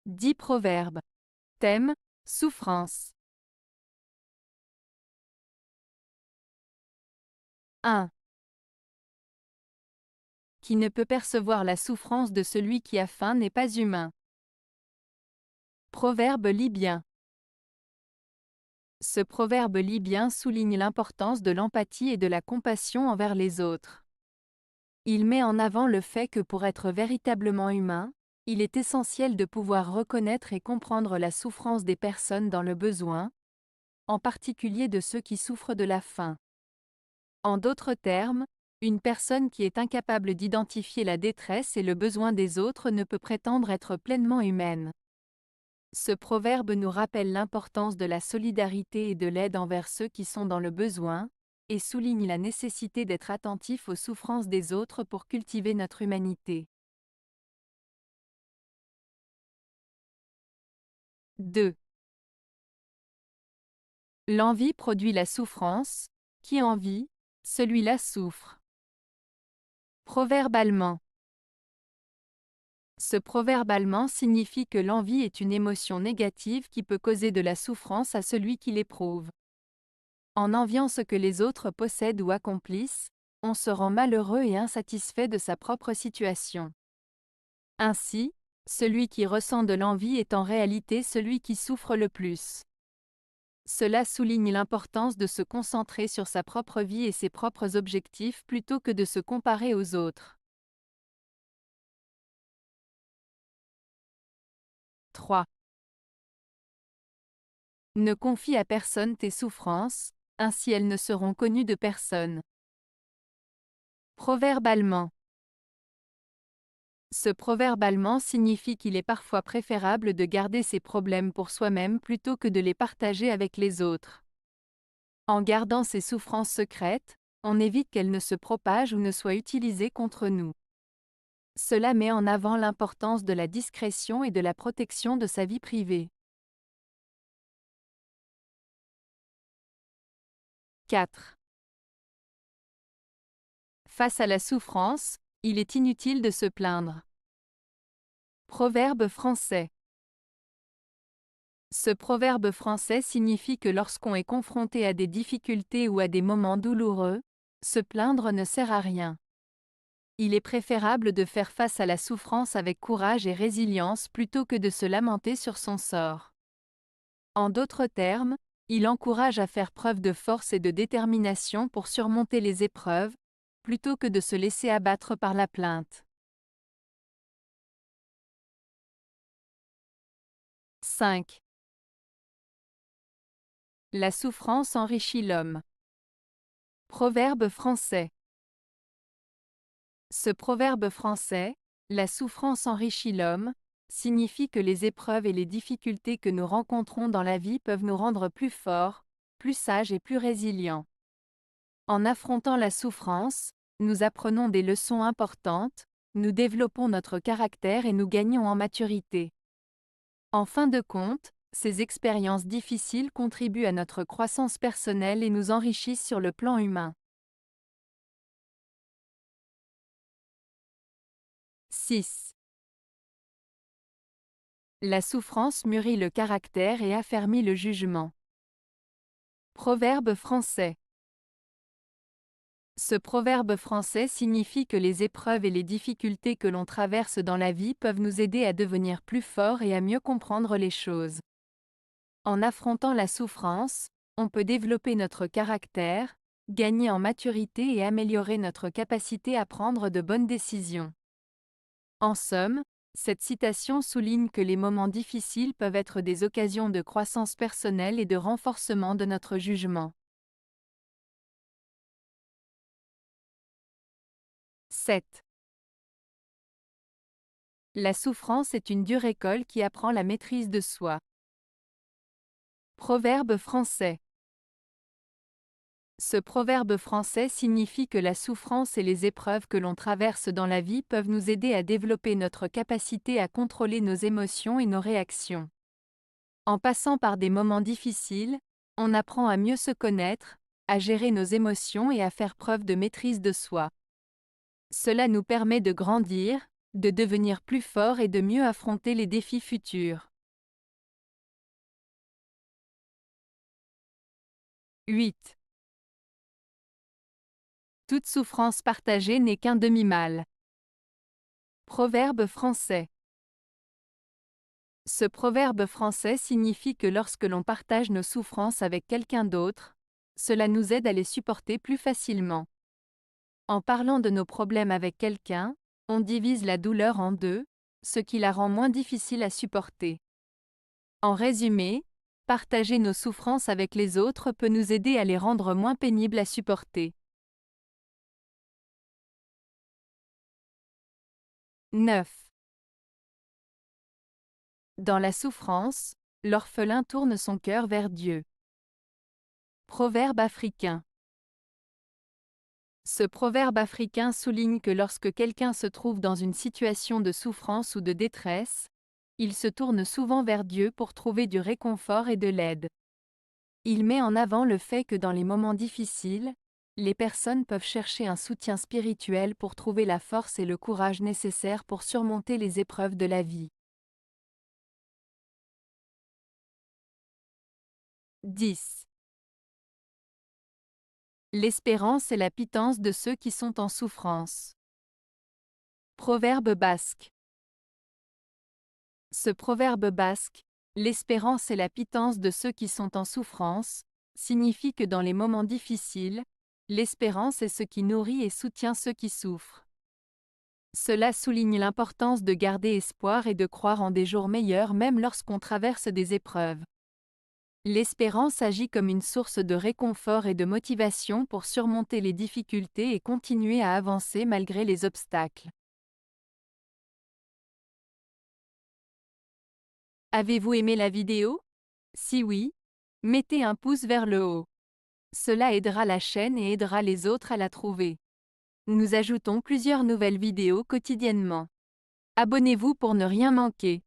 10 proverbes. Thème, souffrance. 1. Qui ne peut percevoir la souffrance de celui qui a faim n'est pas humain. Proverbe libyen. Ce proverbe libyen souligne l'importance de l'empathie et de la compassion envers les autres. Il met en avant le fait que pour être véritablement humain, il est essentiel de pouvoir reconnaître et comprendre la souffrance des personnes dans le besoin, en particulier de ceux qui souffrent de la faim. En d'autres termes, une personne qui est incapable d'identifier la détresse et le besoin des autres ne peut prétendre être pleinement humaine. Ce proverbe nous rappelle l'importance de la solidarité et de l'aide envers ceux qui sont dans le besoin, et souligne la nécessité d'être attentif aux souffrances des autres pour cultiver notre humanité. 2. L'envie produit la souffrance. Qui envie, celui-là souffre. Proverbe allemand. Ce proverbe allemand signifie que l'envie est une émotion négative qui peut causer de la souffrance à celui qui l'éprouve. En enviant ce que les autres possèdent ou accomplissent, on se rend malheureux et insatisfait de sa propre situation. Ainsi, celui qui ressent de l'envie est en réalité celui qui souffre le plus. Cela souligne l'importance de se concentrer sur sa propre vie et ses propres objectifs plutôt que de se comparer aux autres. 3. Ne confie à personne tes souffrances, ainsi elles ne seront connues de personne. Proverbe allemand. Ce proverbe allemand signifie qu'il est parfois préférable de garder ses problèmes pour soi-même plutôt que de les partager avec les autres. En gardant ses souffrances secrètes, on évite qu'elles ne se propagent ou ne soient utilisées contre nous. Cela met en avant l'importance de la discrétion et de la protection de sa vie privée. 4. Face à la souffrance, il est inutile de se plaindre. Proverbe français. Ce proverbe français signifie que lorsqu'on est confronté à des difficultés ou à des moments douloureux, se plaindre ne sert à rien. Il est préférable de faire face à la souffrance avec courage et résilience plutôt que de se lamenter sur son sort. En d'autres termes, il encourage à faire preuve de force et de détermination pour surmonter les épreuves, plutôt que de se laisser abattre par la plainte. 5. La souffrance enrichit l'homme. Proverbe français. Ce proverbe français, la souffrance enrichit l'homme, signifie que les épreuves et les difficultés que nous rencontrons dans la vie peuvent nous rendre plus forts, plus sages et plus résilients. En affrontant la souffrance, nous apprenons des leçons importantes, nous développons notre caractère et nous gagnons en maturité. En fin de compte, ces expériences difficiles contribuent à notre croissance personnelle et nous enrichissent sur le plan humain. 6. La souffrance mûrit le caractère et affermit le jugement. Proverbe français. Ce proverbe français signifie que les épreuves et les difficultés que l'on traverse dans la vie peuvent nous aider à devenir plus forts et à mieux comprendre les choses. En affrontant la souffrance, on peut développer notre caractère, gagner en maturité et améliorer notre capacité à prendre de bonnes décisions. En somme, cette citation souligne que les moments difficiles peuvent être des occasions de croissance personnelle et de renforcement de notre jugement. 7. La souffrance est une dure école qui apprend la maîtrise de soi. Proverbe français. Ce proverbe français signifie que la souffrance et les épreuves que l'on traverse dans la vie peuvent nous aider à développer notre capacité à contrôler nos émotions et nos réactions. En passant par des moments difficiles, on apprend à mieux se connaître, à gérer nos émotions et à faire preuve de maîtrise de soi. Cela nous permet de grandir, de devenir plus fort et de mieux affronter les défis futurs. 8. Toute souffrance partagée n'est qu'un demi-mal. Proverbe français. Ce proverbe français signifie que lorsque l'on partage nos souffrances avec quelqu'un d'autre, cela nous aide à les supporter plus facilement. En parlant de nos problèmes avec quelqu'un, on divise la douleur en deux, ce qui la rend moins difficile à supporter. En résumé, partager nos souffrances avec les autres peut nous aider à les rendre moins pénibles à supporter. 9. Dans la souffrance, l'orphelin tourne son cœur vers Dieu. Proverbe africain. Ce proverbe africain souligne que lorsque quelqu'un se trouve dans une situation de souffrance ou de détresse, il se tourne souvent vers Dieu pour trouver du réconfort et de l'aide. Il met en avant le fait que dans les moments difficiles, les personnes peuvent chercher un soutien spirituel pour trouver la force et le courage nécessaires pour surmonter les épreuves de la vie. 10. L'espérance est la pitance de ceux qui sont en souffrance. Proverbe basque. Ce proverbe basque, l'espérance est la pitance de ceux qui sont en souffrance, signifie que dans les moments difficiles, l'espérance est ce qui nourrit et soutient ceux qui souffrent. Cela souligne l'importance de garder espoir et de croire en des jours meilleurs même lorsqu'on traverse des épreuves. L'espérance agit comme une source de réconfort et de motivation pour surmonter les difficultés et continuer à avancer malgré les obstacles. Avez-vous aimé la vidéo? Si oui, mettez un pouce vers le haut. Cela aidera la chaîne et aidera les autres à la trouver. Nous ajoutons plusieurs nouvelles vidéos quotidiennement. Abonnez-vous pour ne rien manquer.